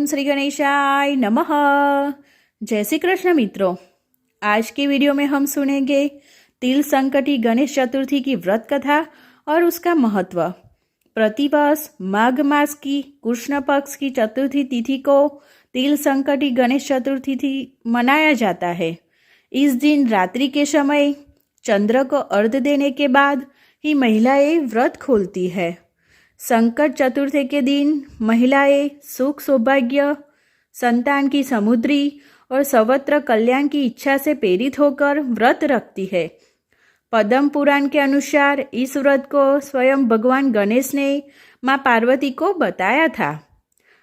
ओम श्री गणेशाय नमः। जय श्री कृष्ण मित्रों, आज के वीडियो में हम सुनेंगे तिल संकटी गणेश चतुर्थी की व्रत कथा और उसका महत्व। प्रतिवर्ष माघ मास की कृष्ण पक्ष की चतुर्थी तिथि को तिल संकटी गणेश चतुर्थी मनाया जाता है। इस दिन रात्रि के समय चंद्र को अर्घ्य देने के बाद ही महिलाएं व्रत खोलती है। संकट चतुर्थी के दिन महिलाएं सुख सौभाग्य, संतान की समुद्री और सर्वत्र कल्याण की इच्छा से प्रेरित होकर व्रत रखती है। पद्म पुराण के अनुसार इस व्रत को स्वयं भगवान गणेश ने मां पार्वती को बताया था।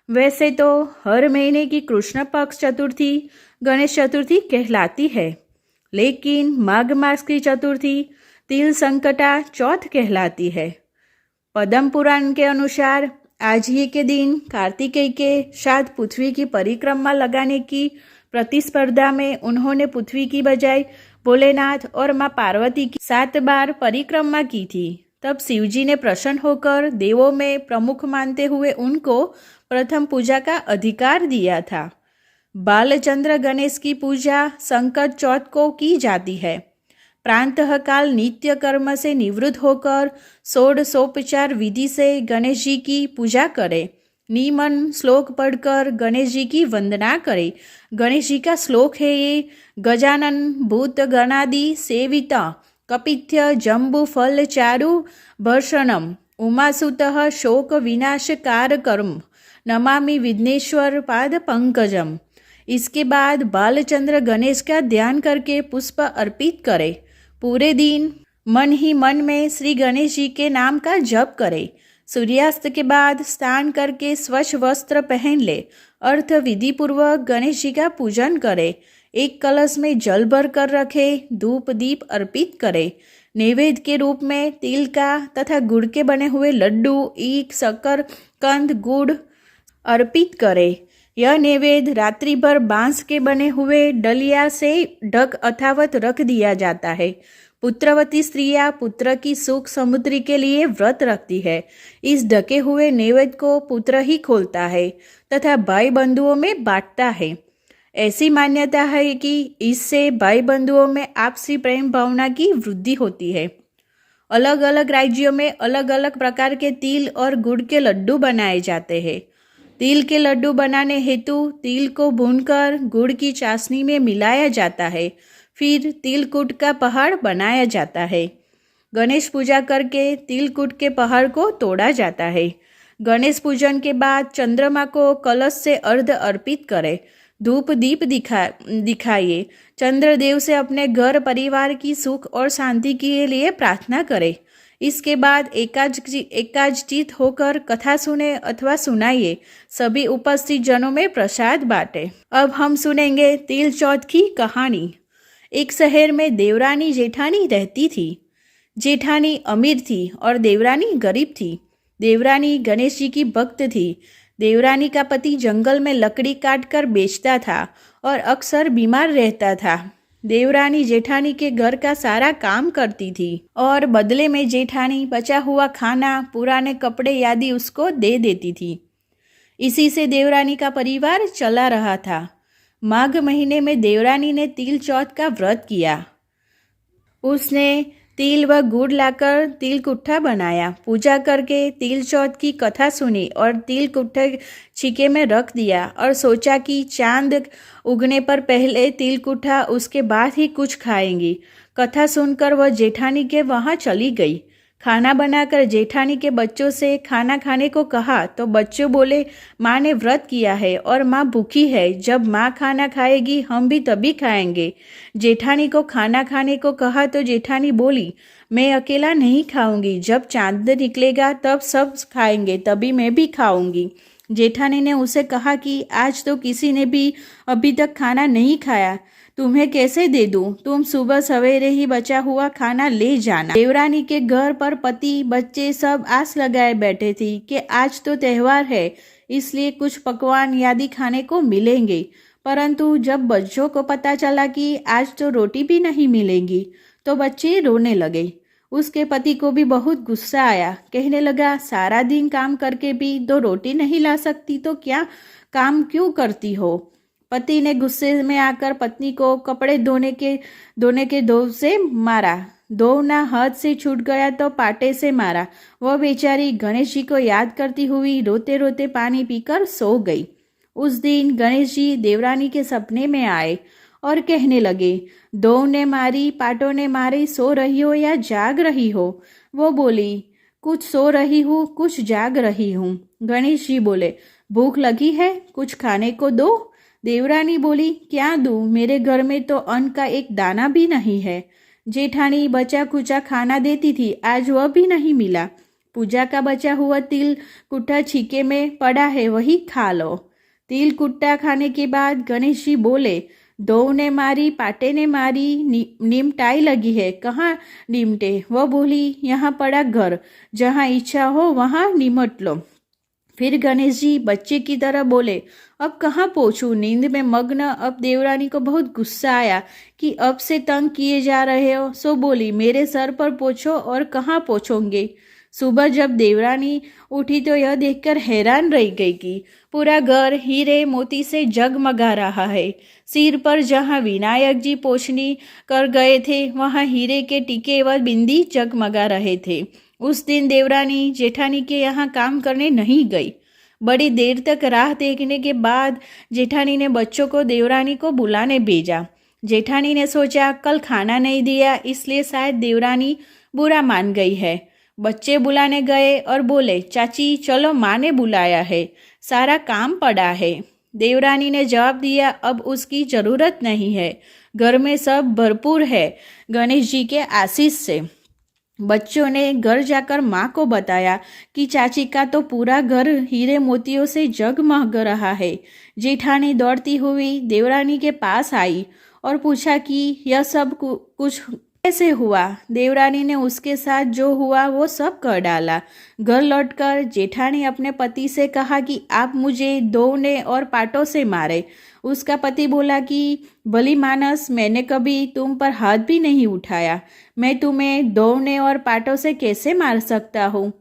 वैसे तो हर महीने की कृष्ण पक्ष चतुर्थी गणेश चतुर्थी कहलाती है, लेकिन माघ मास की चतुर्थी तिल संकटा चौथ कहलाती है। पद्म पुराण के अनुसार आज ही के दिन कार्तिकेय के साथ पृथ्वी की परिक्रमा लगाने की प्रतिस्पर्धा में उन्होंने पृथ्वी की बजाय भोलेनाथ और मां पार्वती की 7 बार परिक्रमा की थी। तब शिवजी ने प्रसन्न होकर देवों में प्रमुख मानते हुए उनको प्रथम पूजा का अधिकार दिया था। बालचंद्र गणेश की पूजा संकट चौथ को की जाती है। प्रातः काल नित्य कर्म से निवृत्त होकर षोडशोपचार विधि से गणेश जी की पूजा करें। निमन श्लोक पढ़कर गणेश जी की वंदना करें। गणेश जी का श्लोक है ये: गजानन भूत गणादि सेवित कपित्य जम्बू फल चारु भर्षणम उमासुतः शोक विनाश कारकर्म नमामि विघ्नेश्वर पाद पंकजम। इसके बाद बालचंद्र गणेश का ध्यान करके पुष्प अर्पित करें। पूरे दिन मन ही मन में श्री गणेश जी के नाम का जप करें। सूर्यास्त के बाद स्नान करके स्वच्छ वस्त्र पहन ले। अर्थ विधि पूर्वक गणेश जी का पूजन करें। एक कलश में जल भर कर रखे, धूप दीप अर्पित करें। नैवेद्य के रूप में तिल का तथा गुड़ के बने हुए लड्डू, ईख, शक्कर, कंद, गुड़ अर्पित करें। यह नैवेद्य रात्रि भर बांस के बने हुए डलिया से ढक अथावत रख दिया जाता है। पुत्रवती स्त्रियां पुत्र की सुख समुद्री के लिए व्रत रखती है। इस ढके हुए नैवेद्य को पुत्र ही खोलता है तथा भाई बंधुओं में बांटता है। ऐसी मान्यता है कि इससे भाई बंधुओं में आपसी प्रेम भावना की वृद्धि होती है। अलग अलग राज्यों में अलग अलग प्रकार के तिल और गुड़ के लड्डू बनाए जाते हैं। तिल के लड्डू बनाने हेतु तिल को भूनकर गुड़ की चाशनी में मिलाया जाता है। फिर तिलकुट का पहाड़ बनाया जाता है। गणेश पूजा करके तिलकुट के पहाड़ को तोड़ा जाता है। गणेश पूजन के बाद चंद्रमा को कलश से अर्घ्य अर्पित करें। धूप दीप दिखाइए। चंद्रदेव से अपने घर परिवार की सुख और शांति के लिए प्रार्थना करें। इसके बाद एकाग्रचित होकर कथा सुने अथवा सुनाइए। सभी उपस्थित जनों में प्रसाद बांटे। अब हम सुनेंगे तिल चौथ की कहानी। एक शहर में देवरानी जेठानी रहती थी। जेठानी अमीर थी और देवरानी गरीब थी। देवरानी गणेश जी की भक्त थी। देवरानी का पति जंगल में लकड़ी काटकर बेचता था और अक्सर बीमार रहता था। देवरानी जेठानी के घर का सारा काम करती थी और बदले में जेठानी बचा हुआ खाना, पुराने कपड़े आदि उसको दे देती थी। इसी से देवरानी का परिवार चला रहा था। माघ महीने में देवरानी ने तिल चौथ का व्रत किया। उसने तिल व गुड़ लाकर तिल कुट्ठा बनाया। पूजा करके तिल चौथ की कथा सुनी और तिल कुट्ठा छीके में रख दिया और सोचा कि चांद उगने पर पहले तिल कुट्ठा, उसके बाद ही कुछ खाएंगी। कथा सुनकर वह जेठानी के वहाँ चली गई। खाना बनाकर जेठानी के बच्चों से खाना खाने को कहा तो बच्चों बोले, माँ ने व्रत किया है और माँ भूखी है। जब माँ खाना खाएगी हम भी तभी खाएंगे। जेठानी को खाना खाने को कहा तो जेठानी बोली, मैं अकेला नहीं खाऊंगी। जब चांद निकलेगा तब सब खाएंगे, तभी मैं भी खाऊंगी। जेठानी ने उसे कहा कि आज तो किसी ने भी अभी तक खाना नहीं खाया, तुम्हें कैसे दे दूं? तुम सुबह सवेरे ही बचा हुआ खाना ले जाना। देवरानी के घर पर पति बच्चे सब आस लगाए बैठे थे कि आज तो त्योहार है, इसलिए कुछ पकवान आदि खाने को मिलेंगे। परंतु जब बच्चों को पता चला कि आज तो रोटी भी नहीं मिलेंगी तो बच्चे रोने लगे। उसके पति को भी बहुत गुस्सा आया। कहने लगा, सारा दिन काम करके भी 2 रोटी नहीं ला सकती तो क्या काम क्यों करती हो। पति ने गुस्से में आकर पत्नी को कपड़े धोने के दो से मारा। धोना हाथ से छूट गया तो पाटे से मारा। वह बेचारी गणेश जी को याद करती हुई रोते रोते पानी पीकर सो गई। उस दिन गणेश जी देवरानी के सपने में आए और कहने लगे, दो ने मारी, पाटों ने मारी, सो रही हो या जाग रही हो। वो बोली, कुछ सो रही हूँ, कुछ जाग रही हूँ। गणेश जी बोले, भूख लगी है, कुछ खाने को दो। देवरानी बोली, क्या दूँ, मेरे घर में तो अन्न का एक दाना भी नहीं है। जेठानी बचा कुचा खाना देती थी, आज वह भी नहीं मिला। पूजा का बचा हुआ तिल कुट्टा छीके में पड़ा है, वही खा लो। तिल कुट्टा खाने के बाद गणेश जी बोले, दो ने मारी, पाटे ने मारी, निमटाई लगी है, कहाँ निमटे। वह बोली, यहाँ पड़ा घर, जहाँ इच्छा हो वहाँ निमट लो। फिर गणेश जी बच्चे की तरह बोले, अब कहाँ पहुँचूं, नींद में मग्न। अब देवरानी को बहुत गुस्सा आया कि अब से तंग किए जा रहे हो, सो बोली, मेरे सर पर पोछो। और कहाँ पोछोंगे। सुबह जब देवरानी उठी तो यह देखकर हैरान रह गई कि पूरा घर हीरे मोती से जगमगा रहा है। सिर पर जहाँ विनायक जी पोछनी कर गए थे, वहाँ हीरे के टीके व बिंदी जगमगा रहे थे। उस दिन देवरानी जेठानी के यहाँ काम करने नहीं गई। बड़ी देर तक राह देखने के बाद जेठानी ने बच्चों को देवरानी को बुलाने भेजा। जेठानी ने सोचा, कल खाना नहीं दिया इसलिए शायद देवरानी बुरा मान गई है। बच्चे बुलाने गए और बोले, चाची चलो, माँ ने बुलाया है, सारा काम पड़ा है। देवरानी ने जवाब दिया, अब उसकी ज़रूरत नहीं है, घर में सब भरपूर है गणेश जी के आशीष से। बच्चों ने घर जाकर माँ को बताया कि चाची का तो पूरा घर हीरे मोतियों से जगमग रहा है। जेठानी दौड़ती हुई देवरानी के पास आई और पूछा कि यह सब कुछ कैसे हुआ। देवरानी ने उसके साथ जो हुआ वो सब कर डाला। घर लौटकर जेठानी अपने पति से कहा कि आप मुझे दौने और पाटों से मारे। उसका पति बोला कि भली मानस, मैंने कभी तुम पर हाथ भी नहीं उठाया, मैं तुम्हें दौने और पाटों से कैसे मार सकता हूँ।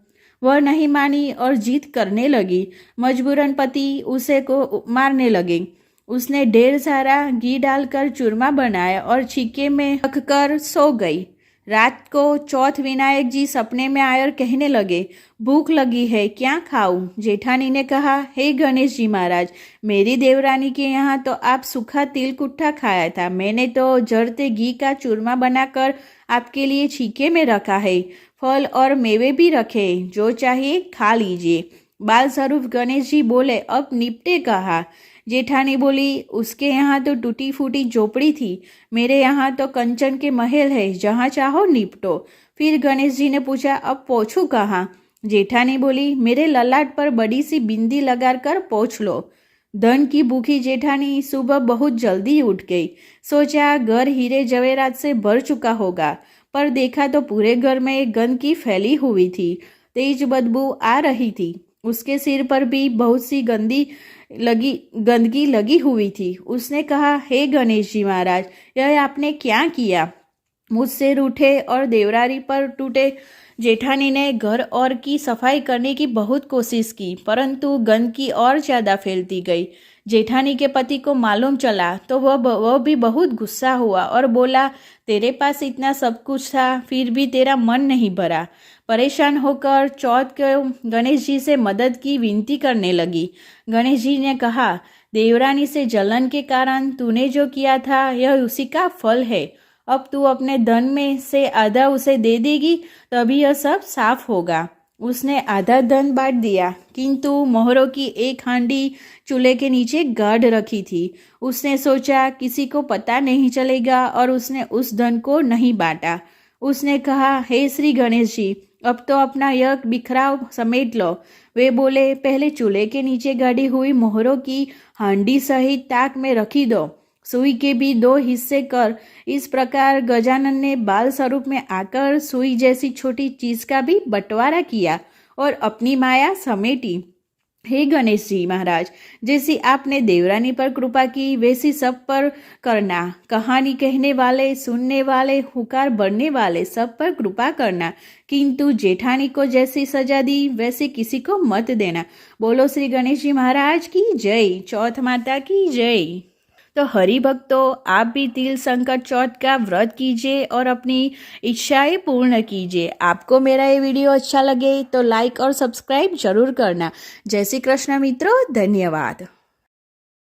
वह नहीं मानी और जिद करने लगी। मजबूरन पति उसे को मारने लगे। उसने ढेर सारा घी डालकर चूरमा बनाया और छीके में रख कर सो गई। रात को चौथ विनायक जी सपने में आए और कहने लगे, भूख लगी है, क्या खाऊं। जेठानी ने कहा, हे गणेश जी महाराज, मेरी देवरानी के यहाँ तो आप सूखा तिल कुट्ठा खाया था, मैंने तो जड़ते घी का चूरमा बनाकर आपके लिए छीके में रखा है, फल और मेवे भी रखे, जो चाहिए खा लीजिए। बाल स्वरूप गणेश जी बोले, अब निपटे कहाँ। जेठानी बोली, उसके यहाँ तो टूटी फूटी झोपड़ी थी, मेरे यहाँ तो कंचन के महल है, जहाँ चाहो निपटो। फिर गणेश जी ने पूछा, अब पोछूं कहाँ। जेठानी बोली, मेरे ललाट पर बड़ी सी बिंदी लगाकर पोछ लो। धन की भूखी जेठानी सुबह बहुत जल्दी उठ गई। सोचा घर हीरे जवेरात से भर चुका होगा, पर देखा तो पूरे घर में गंदगी फैली हुई थी, तेज बदबू आ रही थी। उसके सिर पर भी बहुत सी गंदगी लगी हुई थी। उसने कहा, हे गणेश जी महाराज, यह आपने क्या किया। मुझसे रूठे और देवरानी पर टूटे। जेठानी ने घर और की सफाई करने की बहुत कोशिश की, परंतु गंदगी और ज़्यादा फैलती गई। जेठानी के पति को मालूम चला तो वह भी बहुत गुस्सा हुआ और बोला, तेरे पास इतना सब कुछ था, फिर भी तेरा मन नहीं भरा। परेशान होकर चौथ को गणेश जी से मदद की विनती करने लगी। गणेश जी ने कहा, देवरानी से जलन के कारण तूने जो किया था यह उसी का फल है। अब तू अपने धन में से आधा उसे दे देगी, तभी यह सब साफ होगा। उसने आधा धन बांट दिया, किंतु मोहरों की एक हांडी चूल्हे के नीचे गाड़ रखी थी। उसने सोचा किसी को पता नहीं चलेगा और उसने उस धन को नहीं बांटा। उसने कहा, हे श्री गणेश जी, अब तो अपना यह बिखराव समेट लो। वे बोले, पहले चूल्हे के नीचे गाड़ी हुई मोहरों की हांडी सहित ताक में रखी दो, सुई के भी 2 हिस्से कर। इस प्रकार गजानन ने बाल स्वरूप में आकर सुई जैसी छोटी चीज का भी बंटवारा किया और अपनी माया समेटी। हे गणेश जी महाराज, जैसी आपने देवरानी पर कृपा की वैसी सब पर करना। कहानी कहने वाले, सुनने वाले, हुकार बढ़ने वाले सब पर कृपा करना। किंतु जेठानी को जैसी सजा दी वैसे किसी को मत देना। बोलो श्री गणेश जी महाराज की जय। चौथ माता की जय। तो हरि भक्तों, आप भी तिल संकट चौथ का व्रत कीजिए और अपनी इच्छाएं पूर्ण कीजिए। आपको मेरा ये वीडियो अच्छा लगे तो लाइक और सब्सक्राइब जरूर करना। जय श्री कृष्ण मित्रों, धन्यवाद।